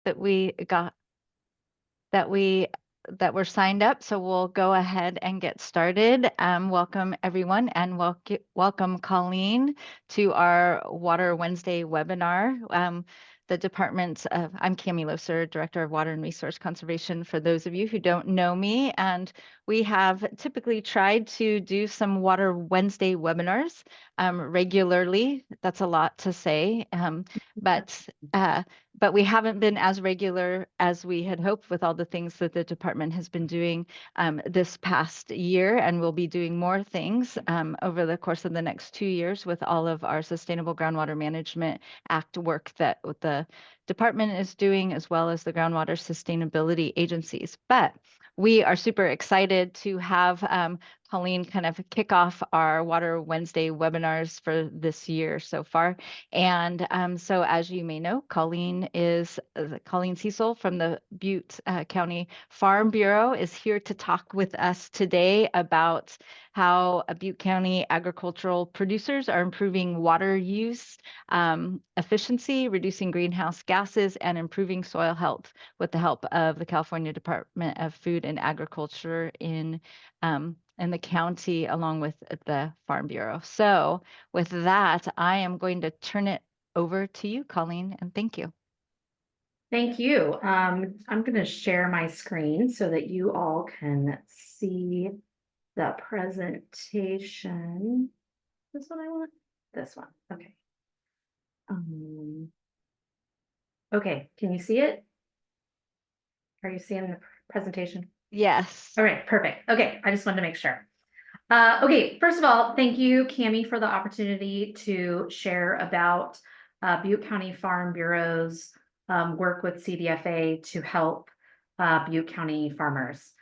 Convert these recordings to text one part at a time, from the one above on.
that we got that were signed up, so we'll go ahead and get started. Welcome everyone, and welcome Colleen to our Water Wednesday webinar. The department of, I'm Cami Loser, Director of Water and Resource Conservation, for those of you who don't know me, and we have typically tried to do some Water Wednesday webinars regularly. That's a lot to say, but we haven't been as regular as we had hoped with all the things that the department has been doing this past year, and we'll be doing more things over the course of the next 2 years with all of our Sustainable Groundwater Management Act work that the department is doing, as well as the groundwater sustainability agencies. But we are super excited to have Colleen kind of kick off our Water Wednesday webinars for this year so far. And so as you may know, Colleen Cecil from the Butte County Farm Bureau is here to talk with us today about how Butte County agricultural producers are improving water use efficiency, reducing greenhouse gases, and improving soil health with the help of the California Department of Food and Agriculture in the county, along with the Farm Bureau. So with that, I am going to turn it over to you, Colleen, and thank you. Thank you. I'm going to share my screen so that you all can see the presentation. This one I want? This one. Okay. Okay, can you see it? Are you seeing the presentation? Yes. All right, perfect. Okay, I just wanted to make sure. Okay, first of all, thank you, Cami, for the opportunity to share about Butte County Farm Bureau's work with CDFA to help Butte County farmers.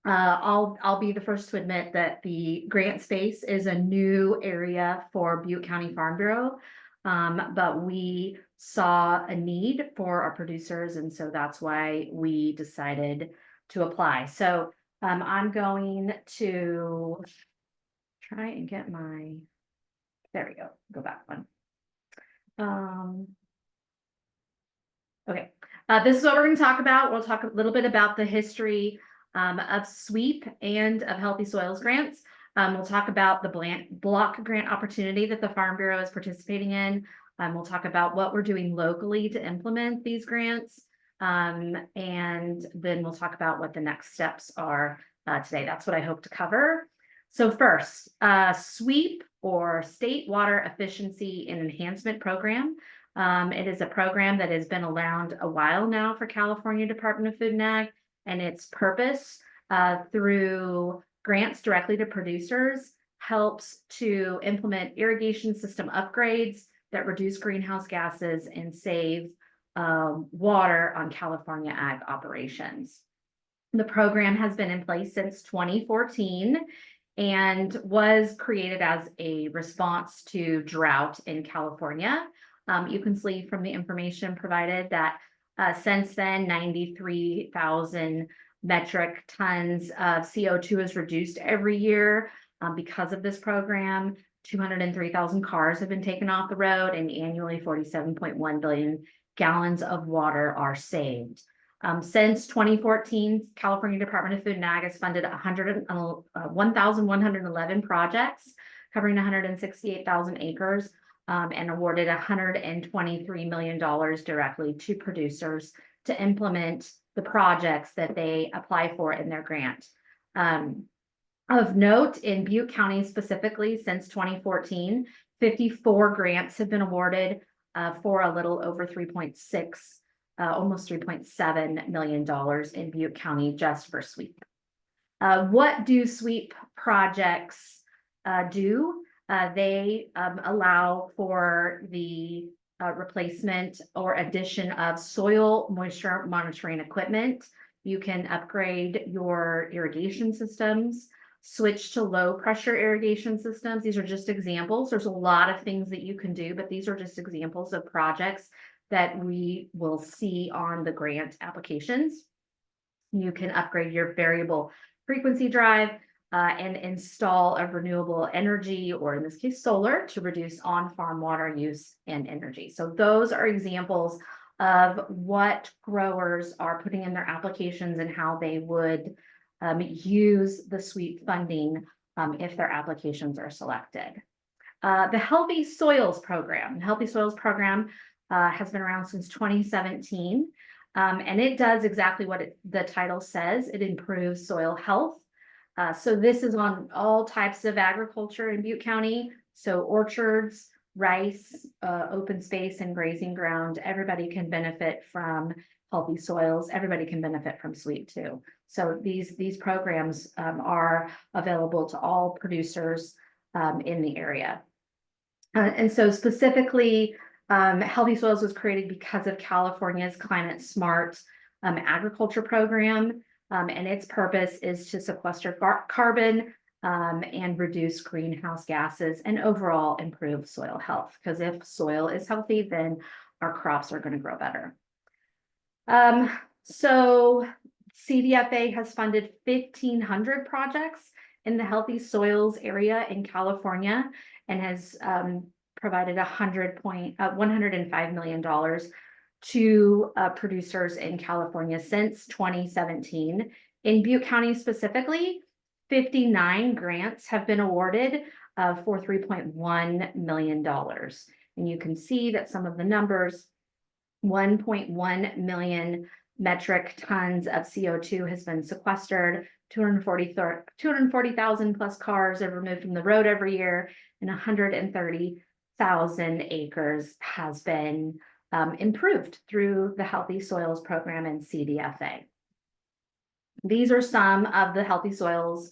I'll be the first to admit that the grant space is a new area for Butte County Farm Bureau, but we saw a need for our producers, and so that's why we decided to apply. So I'm going to try and get my, there we go back one. Okay, this is what we're going to talk about. We'll talk a little bit about the history of SWEEP and of Healthy Soils grants. We'll talk about the block grant opportunity that the Farm Bureau is participating in. We'll talk about what we're doing locally to implement these grants. And then we'll talk about what the next steps are today. That's what I hope to cover. So first, SWEEP, or State Water Efficiency and Enhancement Program. It is a program that has been around a while now for California Department of Food and Ag, and its purpose through grants directly to producers helps to implement irrigation system upgrades that reduce greenhouse gases and save water on California ag operations. The program has been in place since 2014 and was created as a response to drought in California. You can see from the information provided that since then, 93,000 metric tons of CO2 is reduced every year because of this program. 203,000 cars have been taken off the road, and annually 47.1 billion gallons of water are saved. Since 2014, California Department of Food and Ag has funded 1,111 projects covering 168,000 acres and awarded $123 million directly to producers to implement the projects that they apply for in their grant. Of note, in Butte County specifically, since 2014, 54 grants have been awarded for a little over 3.6, almost $3.7 million in Butte County just for SWEEP. What do SWEEP projects do? They allow for the replacement or addition of soil moisture monitoring equipment. You can upgrade your irrigation systems, switch to low pressure irrigation systems. These are just examples. There's a lot of things that you can do, but these are just examples of projects that we will see on the grant applications. You can upgrade your variable frequency drive. and install a renewable energy, or in this case, solar, to reduce on-farm water use and energy. So those are examples of what growers are putting in their applications and how they would use the SWEEP funding if their applications are selected. The Healthy Soils Program. The Healthy Soils Program has been around since 2017, and it does exactly what the title says. It improves soil health. So this is on all types of agriculture in Butte County. So orchards, rice, open space, and grazing ground. Everybody can benefit from healthy soils. Everybody can benefit from SWEEP too. So these programs are available to all producers in the area. And so specifically, Healthy Soils was created because of California's Climate Smart agriculture program. And its purpose is to sequester carbon and reduce greenhouse gases and overall improve soil health. Because if soil is healthy, then our crops are going to grow better. So CDFA has funded 1,500 projects in the healthy soils area in California, and has provided $105 million to producers in California since 2017. In Butte County specifically, 59 grants have been awarded for $3.1 million. And you can see that some of the numbers, 1.1 million metric tons of CO2 has been sequestered, 240,000 plus cars are removed from the road every year, and 130,000 acres has been improved through the Healthy Soils Program and CDFA. These are some of the Healthy Soils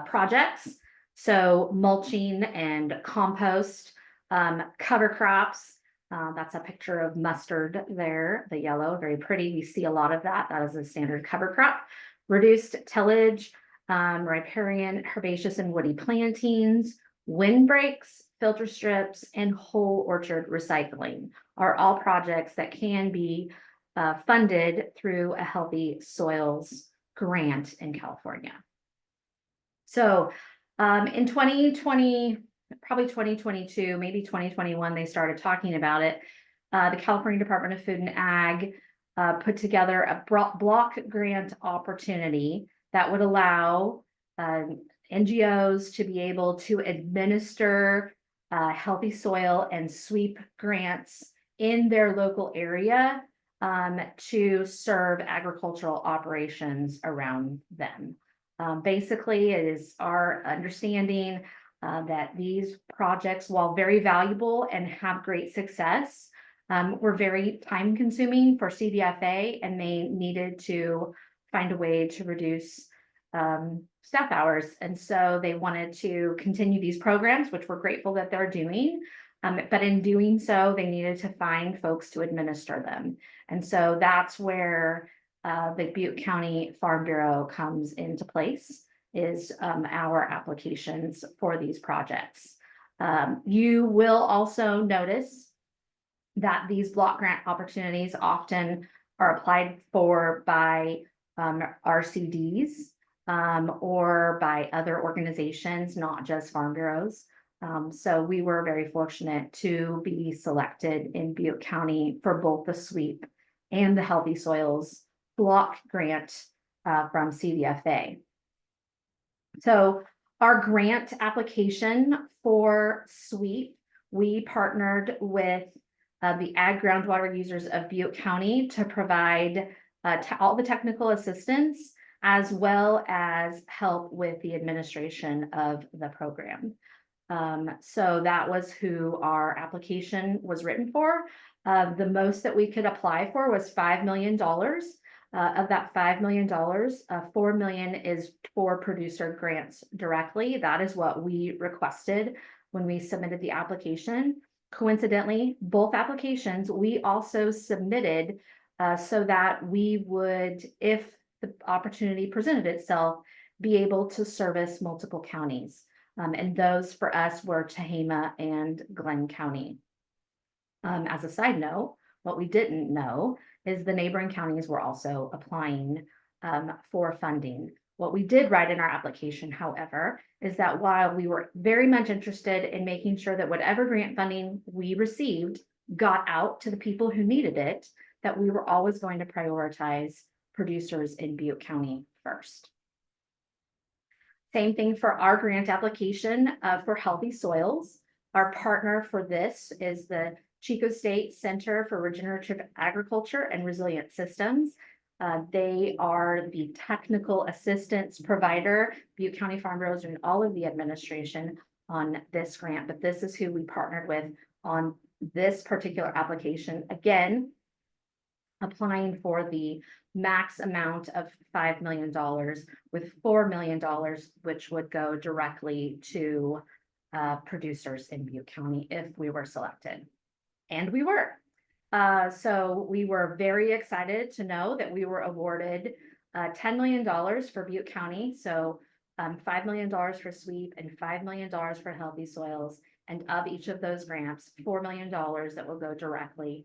projects. So mulching and compost, cover crops. That's a picture of mustard there, the yellow, very pretty. We see a lot of that. That is a standard cover crop. Reduced tillage, riparian, herbaceous, and woody plantings, windbreaks, filter strips, and whole orchard recycling are all projects that can be funded through a Healthy Soils grant in California. So in 2020, probably 2022, maybe 2021, they started talking about it. The California Department of Food and Ag put together a block grant opportunity that would allow NGOs to be able to administer healthy soil and SWEEP grants in their local area to serve agricultural operations around them. Basically, it is our understanding that these projects, while very valuable and have great success, were very time consuming for CDFA, and they needed to find a way to reduce staff hours. And so they wanted to continue these programs, which we're grateful that they're doing. But in doing so, they needed to find folks to administer them. And so that's where the Butte County Farm Bureau comes into place, is our applications for these projects. You will also notice that these block grant opportunities often are applied for by RCDs or by other organizations, not just farm bureaus. So we were very fortunate to be selected in Butte County for both the SWEEP and the Healthy Soils block grant from CDFA. So our grant application for SWEEP, we partnered with the ag groundwater users of Butte County to provide all the technical assistance, as well as help with the administration of the program. So that was who our application was written for. The most that we could apply for was $5 million. Of that $5 million, $4 million is for producer grants directly. That is what we requested when we submitted the application. Coincidentally, both applications we also submitted so that we would, if the opportunity presented itself, be able to service multiple counties. And those for us were Tehama and Glenn County. As a side note, what we didn't know is the neighboring counties were also applying for funding. What we did write in our application, however, is that while we were very much interested in making sure that whatever grant funding we received got out to the people who needed it, that we were always going to prioritize producers in Butte County first. Same thing for our grant application for Healthy Soils. Our partner for this is the Chico State Center for Regenerative Agriculture and Resilient Systems. They are the technical assistance provider. Butte County Farm Bureau and all of the administration on this grant, but this is who we partnered with on this particular application. Again, applying for the max amount of $5 million with $4 million, which would go directly to producers in Butte County if we were selected. And we were. So we were very excited to know that we were awarded $10 million for Butte County. So $5 million for SWEEP and $5 million for Healthy Soils. And of each of those grants, $4 million that will go directly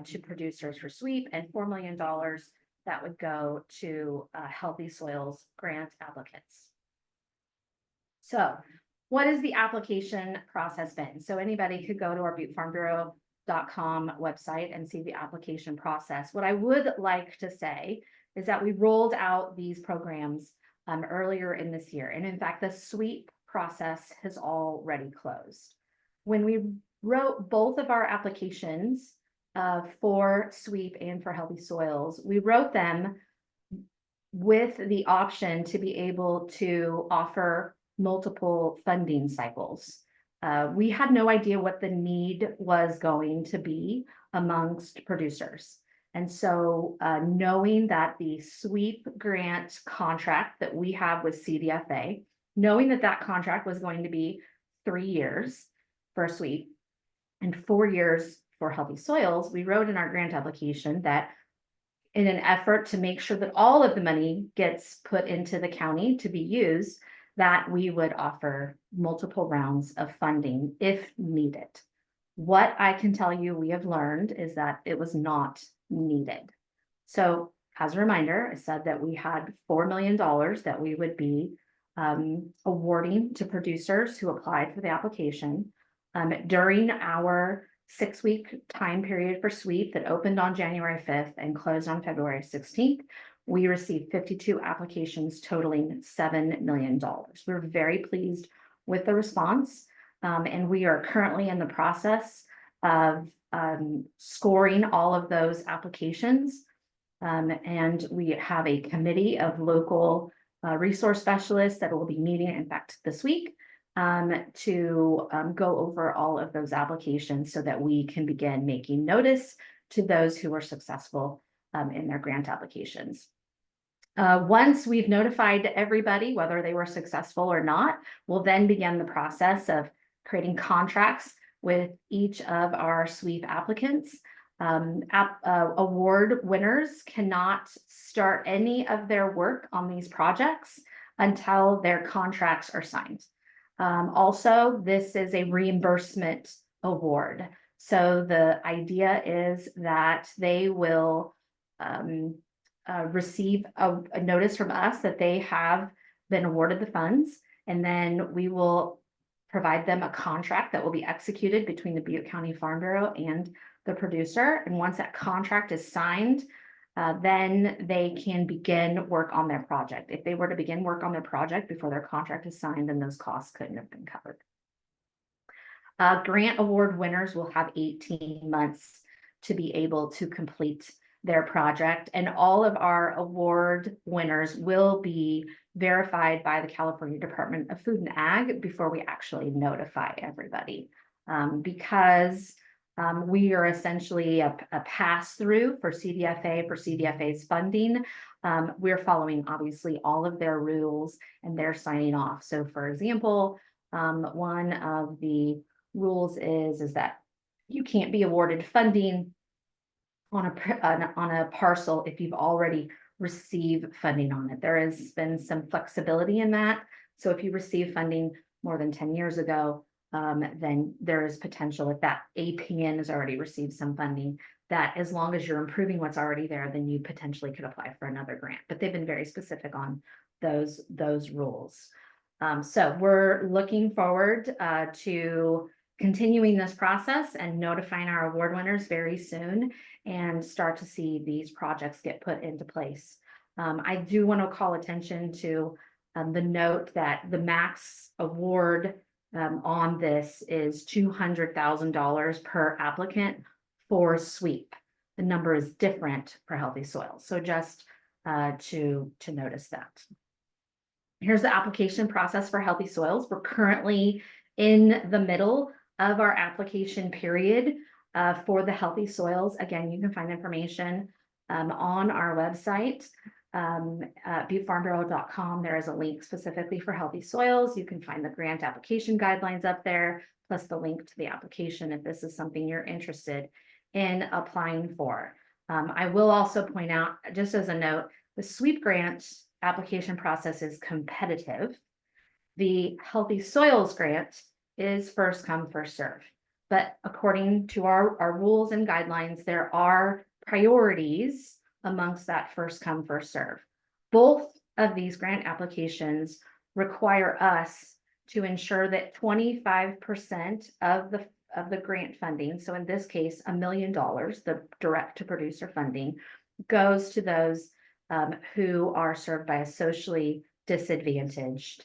to producers for SWEEP and $4 million that would go to Healthy Soils grant applicants. So what has the application process been? So anybody could go to our buttefarmbureau.com website and see the application process. What I would like to say is that we rolled out these programs earlier in this year. And in fact, the SWEEP process has already closed. When we wrote both of our applications for SWEEP and for Healthy Soils, we wrote them with the option to be able to offer multiple funding cycles. We had no idea what the need was going to be amongst producers. And so knowing that the SWEEP grant contract that we have with CDFA, knowing that that contract was going to be 3 years for SWEEP and 4 years for Healthy Soils, we wrote in our grant application that in an effort to make sure that all of the money gets put into the county to be used, that we would offer multiple rounds of funding if needed. What I can tell you we have learned is that it was not needed. So as a reminder, I said that we had $4 million that we would be awarding to producers who applied for the application. During our 6-week time period for SWEEP that opened on January 5th and closed on February 16th, we received 52 applications totaling $7 million. We're very pleased with the response, and we are currently in the process of scoring all of those applications. And we have a committee of local resource specialists that will be meeting, in fact, this week to go over all of those applications so that we can begin making notice to those who are successful in their grant applications. Once we've notified everybody, whether they were successful or not, we'll then begin the process of creating contracts with each of our SWEEP applicants. Award winners cannot start any of their work on these projects until their contracts are signed. Also, this is a reimbursement award. So the idea is that they will receive a notice from us that they have been awarded the funds, and then we will provide them a contract that will be executed between the Butte County Farm Bureau and the producer. And once that contract is signed, then they can begin work on their project. If they were to begin work on their project before their contract is signed, then those costs couldn't have been covered. Grant award winners will have 18 months to be able to complete their project, and all of our award winners will be verified by the California Department of Food and Ag before we actually notify everybody. Because we are essentially a pass-through for CDFA's funding. We're following obviously all of their rules and they're signing off. So for example, one of the rules is that you can't be awarded funding on a parcel if you've already received funding on it. There has been some flexibility in that. So if you receive funding more than 10 years ago, then there is potential if that APN has already received some funding, that as long as you're improving what's already there, then you potentially could apply for another grant. But they've been very specific on those rules. So we're looking forward to continuing this process and notifying our award winners very soon and start to see these projects get put into place. I do want to call attention to the note that the max award on this is $200,000 per applicant for SWEEP. The number is different for Healthy Soils. So just to notice that. Here's the application process for Healthy Soils. We're currently in the middle of our application period for the Healthy Soils. Again, you can find information on our website, buttefarmbureau.com. There is a link specifically for Healthy Soils. You can find the grant application guidelines up there, plus the link to the application if this is something you're interested in applying for. I will also point out, just as a note, the SWEEP grant application process is competitive. The Healthy Soils grant is first come, first serve. But according to our rules and guidelines, there are priorities amongst that first come, first serve. Both of these grant applications require us to ensure that 25% of the grant funding, so in this case, $1 million, the direct to producer funding, goes to those who are served by a socially disadvantaged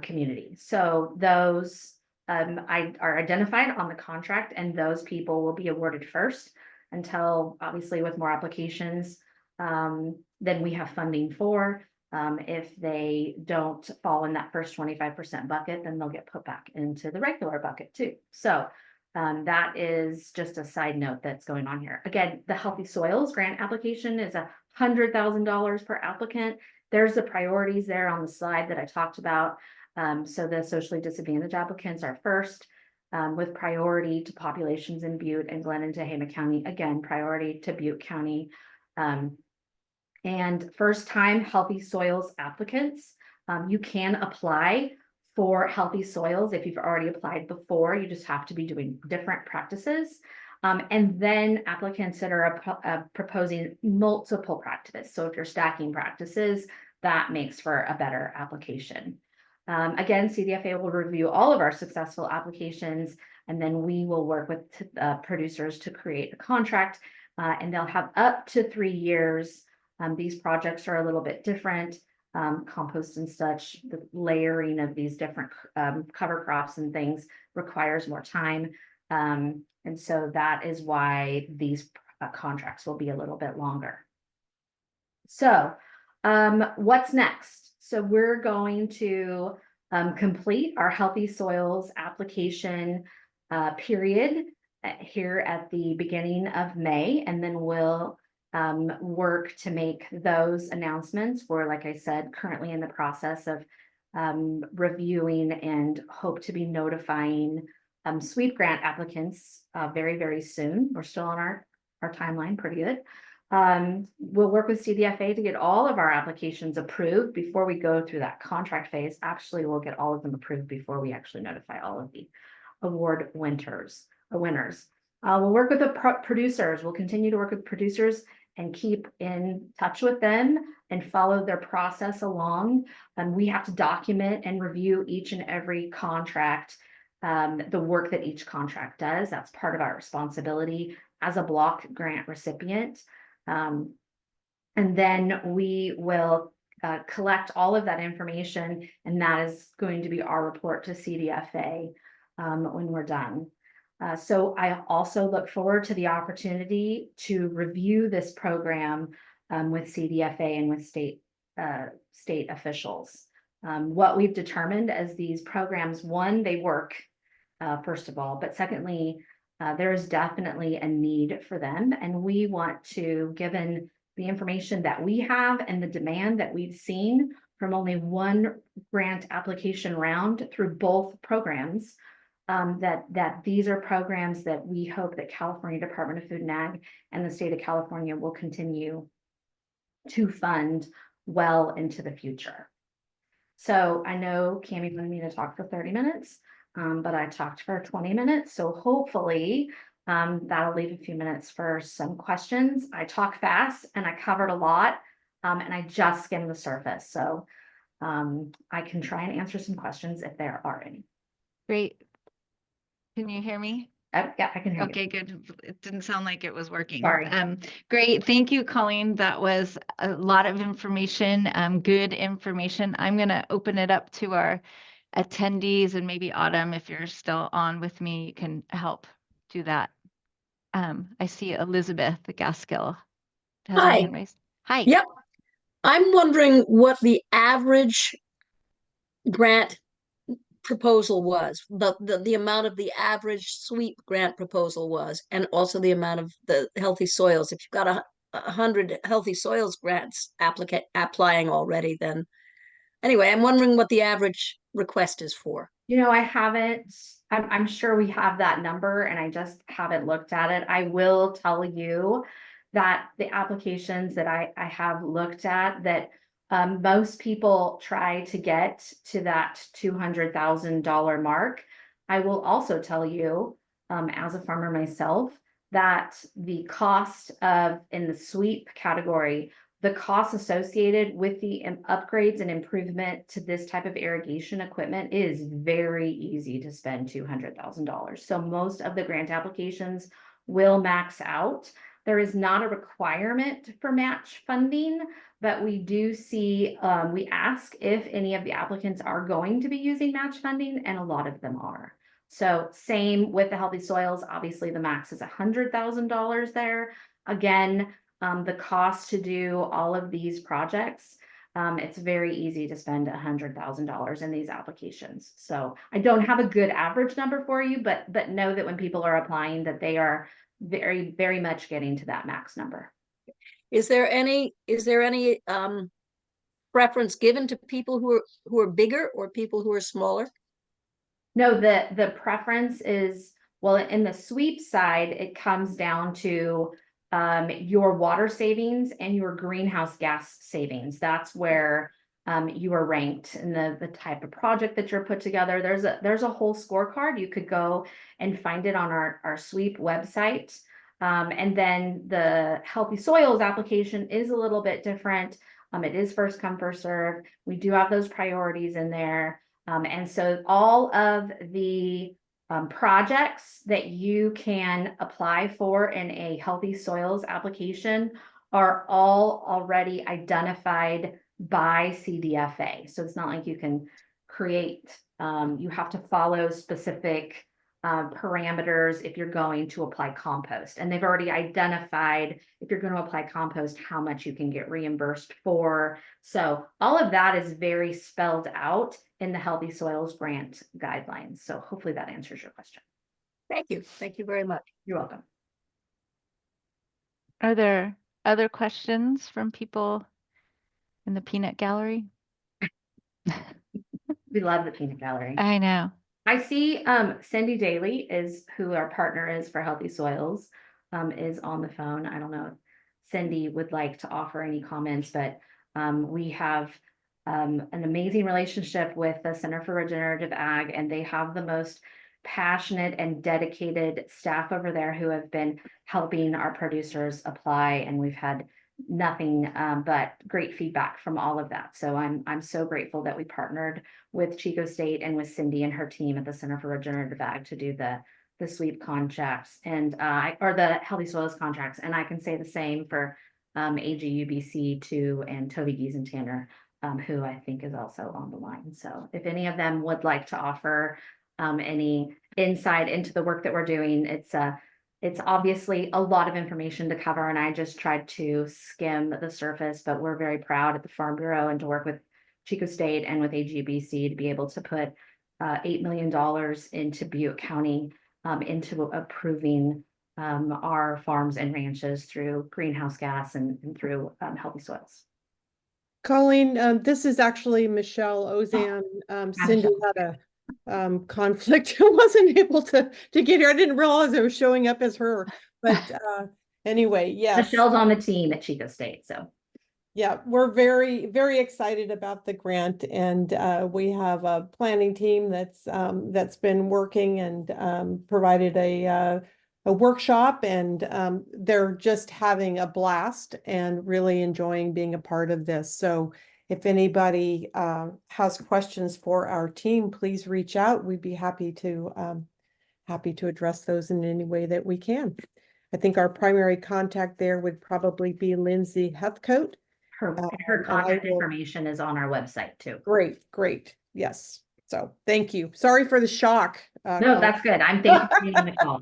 community. So those are identified on the contract, and those people will be awarded first until, obviously, with more applications than we have funding for. If they don't fall in that first 25% bucket, then they'll get put back into the regular bucket too. So that is just a side note that's going on here. Again, the Healthy Soils grant application is $100,000 per applicant. There's the priorities there on the slide that I talked about. So the socially disadvantaged applicants are first, with priority to populations in Butte and Glen and Tehama County. Again, priority to Butte County. And first time Healthy Soils applicants, you can apply for Healthy Soils if you've already applied before. You just have to be doing different practices. And then applicants that are proposing multiple practices. So if you're stacking practices, that makes for a better application. Again, CDFA will review all of our successful applications, and then we will work with producers to create a contract, and they'll have up to 3 years. These projects are a little bit different. Compost and such, the layering of these different cover crops and things requires more time. And so that is why these contracts will be a little bit longer. So what's next? So we're going to complete our Healthy Soils application period here at the beginning of May, and then we'll work to make those announcements. We're, like I said, currently in the process of reviewing and hope to be notifying SWEEP grant applicants very, very soon. We're still on our timeline, pretty good. We'll work with CDFA to get all of our applications approved before we go through that contract phase. Actually, we'll get all of them approved before we actually notify all of the award winners. We'll work with the producers. We'll continue to work with producers and keep in touch with them and follow their process along. We have to document and review each and every contract, the work that each contract does. That's part of our responsibility as a block grant recipient. And then we will collect all of that information, and that is going to be our report to CDFA when we're done. So I also look forward to the opportunity to review this program with CDFA and with state officials. What we've determined as these programs, one, they work, first of all, but secondly, there is definitely a need for them. And we want to, given the information that we have and the demand that we've seen from only one grant application round through both programs, that these are programs that we hope that California Department of Food and Ag and the state of California will continue to fund well into the future. So I know Cammie wanted me to talk for 30 minutes, but I talked for 20 minutes. So hopefully that'll leave a few minutes for some questions. I talk fast and I covered a lot, and I just skimmed the surface. So I can try and answer some questions if there are any. Great. Can you hear me? Oh, yeah, I can hear you. Okay, good. It didn't sound like it was working. Sorry. Great. Thank you, Colleen. That was a lot of information, good information. I'm going to open it up to our attendees, and maybe Autumn, if you're still on with me, you can help do that. I see Elizabeth Gaskill has her Hi. hand raised. Hi. Yep. I'm wondering what the average grant proposal was, the amount of the average sweep grant proposal was, and also the amount of the healthy soils. If you've got 100 healthy soils grants applying already, then anyway, I'm wondering what the average request is for. I haven't, I'm sure we have that number and I just haven't looked at it. I will tell you that the applications that I have looked at, that most people try to get to that $200,000 mark. I will also tell you, as a farmer myself, that the cost of, in the sweep category, the costs associated with the upgrades and improvement to this type of irrigation equipment is very easy to spend $200,000. So most of the grant applications will max out. There is not a requirement for match funding, but we do see, we ask if any of the applicants are going to be using match funding, and a lot of them are. So same with the healthy soils. Obviously, the max is $100,000 there. Again, the cost to do all of these projects, it's very easy to spend $100,000 in these applications. So I don't have a good average number for you, but know that when people are applying, that they are very, very much getting to that max number. Is there any preference given to people who are bigger or people who are smaller? No, the preference is, well, in the sweep side, it comes down to your water savings and your greenhouse gas savings. That's where you are ranked in the type of project that you're put together. There's a whole scorecard. You could go and find it on our sweep website. And then the healthy soils application is a little bit different. It is first come, first serve. We do have those priorities in there. And so all of the projects that you can apply for in a healthy soils application are all already identified by CDFA. So it's not like you can create, you have to follow specific parameters if you're going to apply compost. And they've already identified, if you're going to apply compost, how much you can get reimbursed for. So all of that is very spelled out in the Healthy Soils Grant guidelines. So hopefully that answers your question. Thank you. Thank you very much. You're welcome. Are there other questions from people in the peanut gallery? We love the peanut gallery. I know. I see Cindy Daly is who our partner is for Healthy Soils, is on the phone. I don't know if Cindy would like to offer any comments, but we have an amazing relationship with the Center for Regenerative Ag, and they have the most passionate and dedicated staff over there who have been helping our producers apply, and we've had nothing but great feedback from all of that. So I'm so grateful that we partnered with Chico State and with Cindy and her team at the Center for Regenerative Ag to do the sweep contracts and or the healthy soils contracts. And I can say the same for AGUBC too, and Toby Giesentanner, who I think is also on the line. So if any of them would like to offer any insight into the work that we're doing, it's obviously a lot of information to cover, and I just tried to skim the surface, but we're very proud at the Farm Bureau and to work with Chico State and with AGBC to be able to put $8 million into Butte County into approving our farms and ranches through greenhouse gas and through healthy soils. Colleen, this is actually Michelle Ozan. Cindy had a conflict and wasn't able to get here. I didn't realize I was showing up as her, but anyway, yes. Michelle's on the team at Chico State, so. Yeah, we're very, very excited about the grant, and we have a planning team that's been working and provided a workshop, and they're just having a blast and really enjoying being a part of this. So if anybody has questions for our team, please reach out. We'd be happy to address those in any way that we can. I think our primary contact there would probably be Lindsay Heathcote. Her and I contact will- information is on our website too. Great. Yes. So thank you. Sorry for the shock. No, Colleen. that's good. I'm thanking you on the call.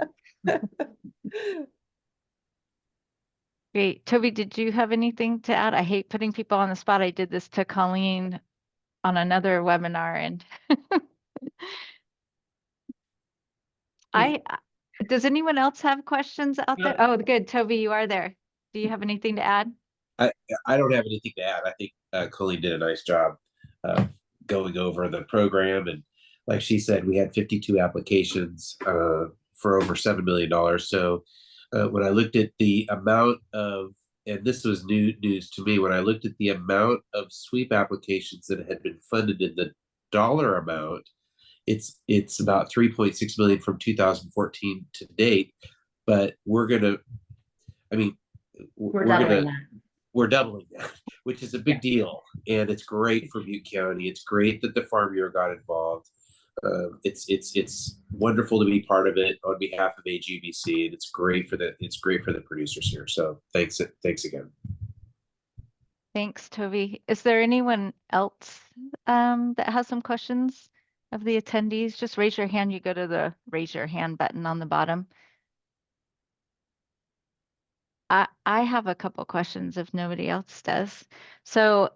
Great. Toby, did you have anything to add? I hate putting people on the spot. I did this to Colleen on another webinar and does anyone else have questions out there? Oh, good. Toby, you are there. Do you have anything to add? I don't have anything to add. I think Colleen did a nice job going over the program. And like she said, we had 52 applications for over $7 million. So when I looked at the amount of, and this was new news to me, when I looked at the amount of sweep applications that had been funded in the dollar amount, it's about 3.6 million from 2014 to date. But we're doubling that. We're doubling that, which is a big deal, and it's great for Butte County. It's great that the Farm Bureau got involved. It's wonderful to be part of it on behalf of AGBC, and it's great for the producers here. So thanks again. Thanks, Toby. Is there anyone else that has some questions of the attendees? Just raise your hand. You go to the raise your hand button on the bottom. I have a couple questions if nobody else does. So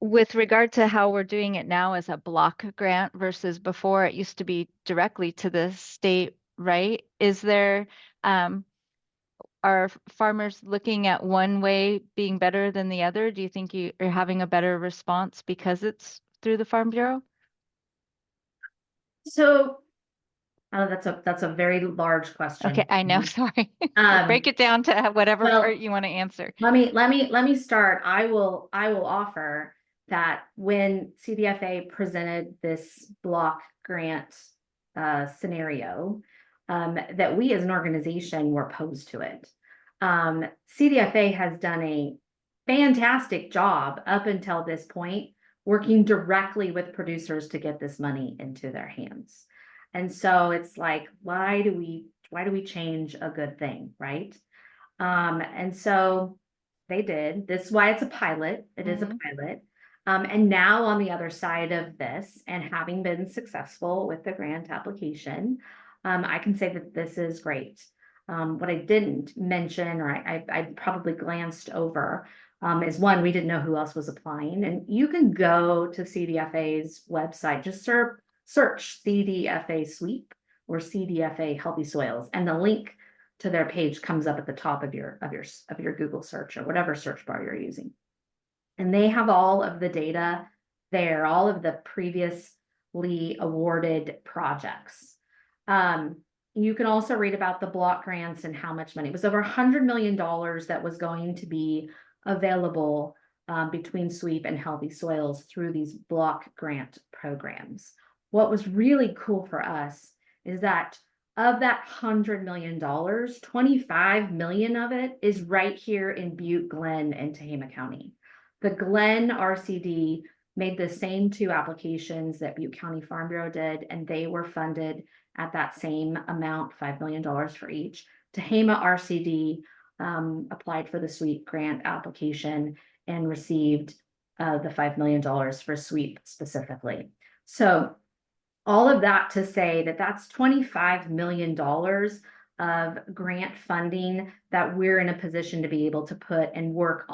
with regard to how we're doing it now as a block grant versus before it used to be directly to the state, right? Is there, are farmers looking at one way being better than the other? Do you think you are having a better response because it's through the Farm Bureau? So that's a very large question. Okay, I know, sorry. Break it down to whatever part you want to answer. Let me start. I will offer that when CDFA presented this block grant scenario, that we as an organization were opposed to it. CDFA has done a fantastic job up until this point, working directly with producers to get this money into their hands. And so it's like, why do we change a good thing, right? And so they did. This is why it's a pilot. It is a pilot. And now on the other side of this, and having been successful with the grant application, I can say that this is great. What I didn't mention, or I probably glanced over, is one, we didn't know who else was applying. And you can go to CDFA's website, just search CDFA Sweep or CDFA Healthy Soils, and the link to their page comes up at the top of your Google search or whatever search bar you're using. And they have all of the data there, all of the previously awarded projects. You can also read about the block grants and how much money. It was over $100 million that was going to be available between Sweep and Healthy Soils through these block grant programs. What was really cool for us is that of that $100 million, 25 million of it is right here in Butte, Glenn, and Tehama County. The Glenn RCD made the same two applications that Butte County Farm Bureau did, and they were funded at that same amount, $5 million for each. Tehama RCD applied for the SWEEP grant application and received the $5 million for SWEEP specifically. So all of that to say that that's $25 million of grant funding that we're in a position to be able to put and work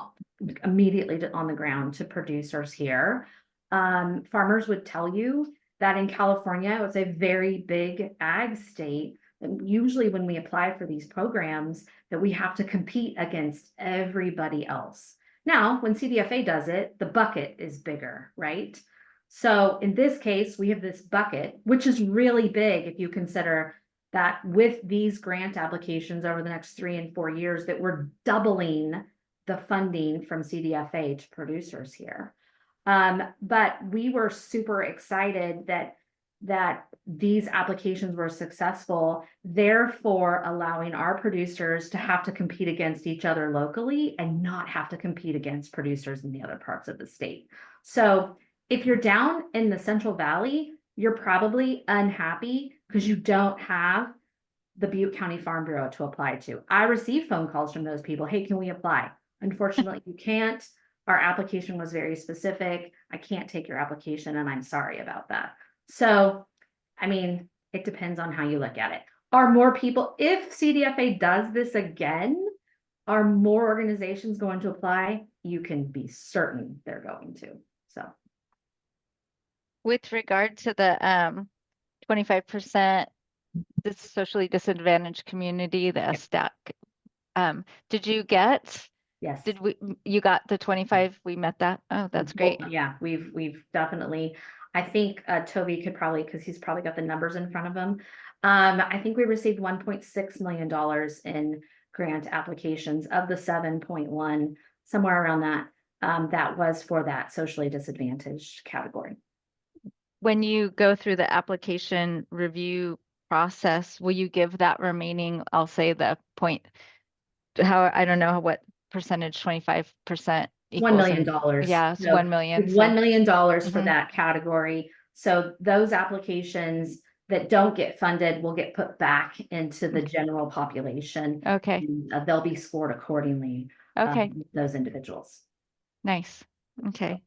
immediately on the ground to producers here. Farmers would tell you that in California, it's a very big ag state. And usually when we apply for these programs, that we have to compete against everybody else. Now, when CDFA does it, the bucket is bigger, right? So in this case, we have this bucket, which is really big if you consider that with these grant applications over the next 3 and 4 years, that we're doubling the funding from CDFA to producers here. But we were super excited that that these applications were successful, therefore allowing our producers to have to compete against each other locally and not have to compete against producers in the other parts of the state. So if you're down in the Central Valley, you're probably unhappy because you don't have the Butte County Farm Bureau to apply to. I receive phone calls from those people. Hey, can we apply? Unfortunately, you can't. Our application was very specific. I can't take your application, and I'm sorry about that. So, I mean, it depends on how you look at it. Are more people, if CDFA does this again, are more organizations going to apply? You can be certain they're going to. So, With regard to the 25% this socially disadvantaged community, the SDAC, did you get? yes. You got the 25? We met that. Oh, that's great. Yeah, we've definitely, I think Toby could probably, because he's probably got the numbers in front of him. I think we received $1.6 million in grant applications of the 7.1, somewhere around that. That was for that socially disadvantaged category. When you go through the application review process, will you give that remaining, I'll say the point, how, I don't know what percentage, 25% $1 equals million. Yeah, it's So 1 million. $1 million for Mhm. that category. So those applications that don't get funded will get put back into the general population. Okay, And, they'll be scored accordingly. okay, Those individuals. nice. Okay.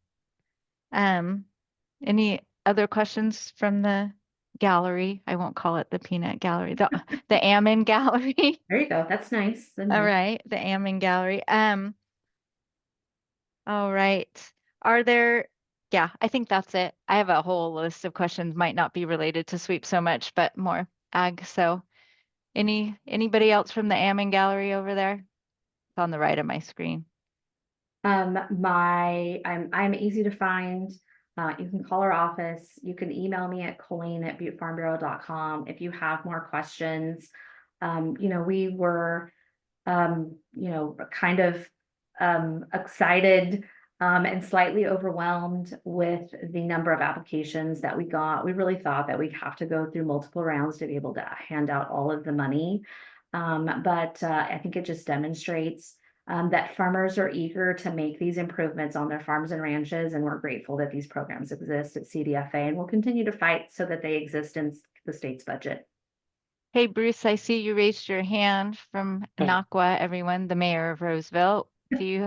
Any other questions from the gallery? I won't call it the peanut gallery, the Ammon gallery. There you go. That's nice. All right, the Ammon gallery. All right. Are there, yeah, I think that's it. I have a whole list of questions, might not be related to sweep so much, but more ag. So anybody else from the Ammon gallery over there? It's on the right of my screen. I'm easy to find. You can call our office. You can email me at Colleen@buttefarmbureau.com if you have more questions. We were, kind of excited and slightly overwhelmed with the number of applications that we got. We really thought that we'd have to go through multiple rounds to be able to hand out all of the money. But I think it just demonstrates that farmers are eager to make these improvements on their farms and ranches, and we're grateful that these programs exist at CDFA, and we'll continue to fight so that they exist in the state's budget. Hey, Bruce, I see you raised your hand from Anaqua, everyone, the mayor of Roseville. Do you,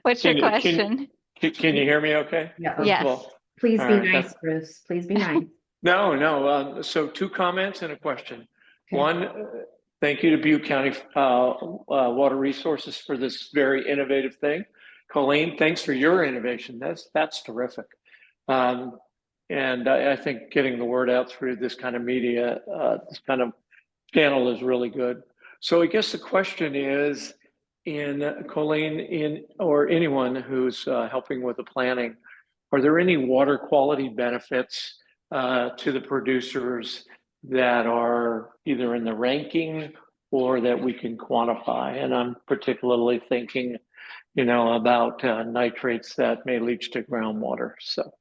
what's your question? Can you hear me okay? Yeah. First Yes. of all? Please All be right, nice, Bruce. Please be nice. No. So 2 comments and a question. Okay. One, thank you to Butte County Water Resources for this very innovative thing. Colleen, thanks for your innovation. That's terrific. And I think getting the word out through this kind of media, this kind of channel is really good. So I guess the question is, Colleen, or anyone who's helping with the planning, are there any water quality benefits to the producers that are either in the ranking or that we can quantify? And I'm particularly thinking, about nitrates that may leach to groundwater. So,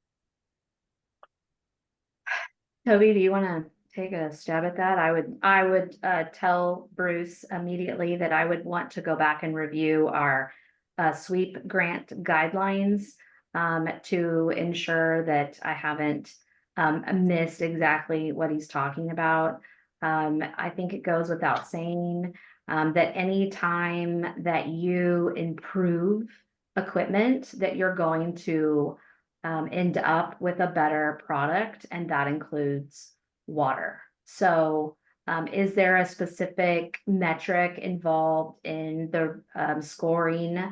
Toby, do you want to take a stab at that? I would tell Bruce immediately that I would want to go back and review our sweep grant guidelines to ensure that I haven't missed exactly what he's talking about. I think it goes without saying that any time that you improve equipment, that you're going to end up with a better product, and that includes water. So is there a specific metric involved in the scoring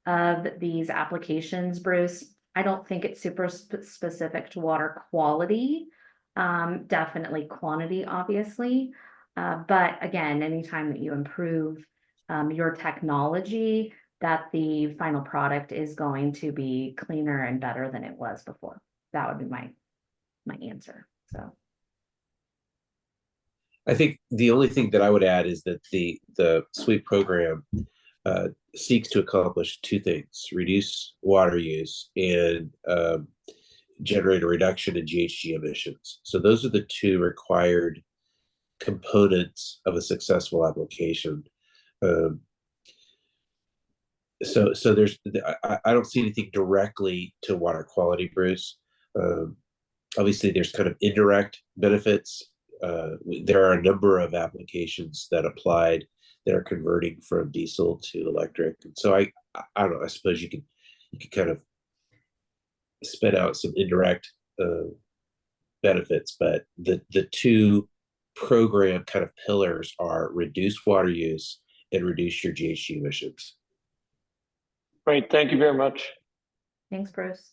of these applications, Bruce? I don't think it's super specific to water quality. Definitely quantity, obviously. But again, anytime that you improve your technology, that the final product is going to be cleaner and better than it was before. That would be my answer. So I think the only thing that I would add is that the SWEEP program seeks to accomplish 2 things: reduce water use and generate a reduction in GHG emissions. So those are the two required components of a successful application. So there's I don't see anything directly to water quality, Bruce. Obviously, there's kind of indirect benefits. There are a number of applications that applied that are converting from diesel to electric, and so I don't know. I suppose you could kind of spit out some indirect benefits, but the two program kind of pillars are reduce water use and reduce your GHG emissions. Great, thank you very much. Thanks, Bruce.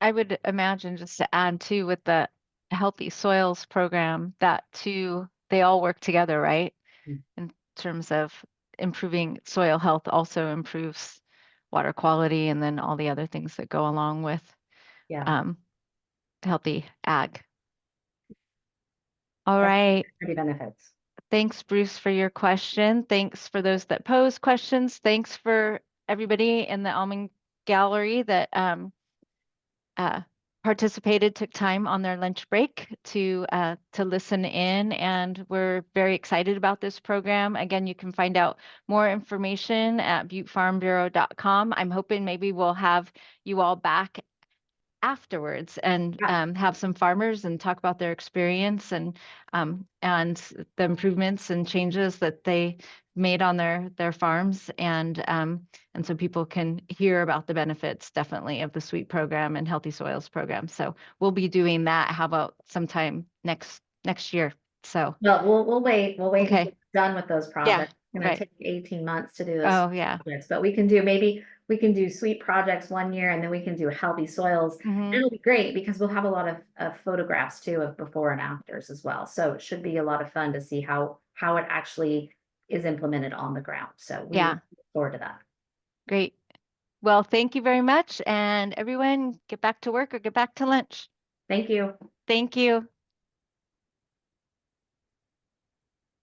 I would imagine, just to add too, with the Healthy Soils program, that too, they all work together, right? In terms of improving soil health also improves water quality, and then all the other things that go along with healthy ag. All right. Pretty benefits. Thanks, Bruce, for your question. Thanks for those that posed questions. Thanks for everybody in the Almond Gallery that participated, took time on their lunch break to listen in, and we're very excited about this program. Again, you can find out more information at buttefarmbureau.com. I'm hoping maybe we'll have you all back afterwards and have some farmers and talk about their experience and the improvements and changes that they made on their farms, and so people can hear about the benefits definitely of the SWEET program and Healthy Soils program. So we'll be doing that. How about sometime next year? So well, we'll wait. We'll wait okay. until we're done with those projects. It's going to take 18 months to do those projects, but we can do SWEET projects 1 year, and then we can do Healthy Soils. And it'll be great because we'll have a lot of photographs too of before and afters as well. So it should be a lot of fun to see how it actually is implemented on the ground. So we look forward to that. Great. Well, thank you very much. And everyone, get back to work or get back to lunch. Thank you. Thank you.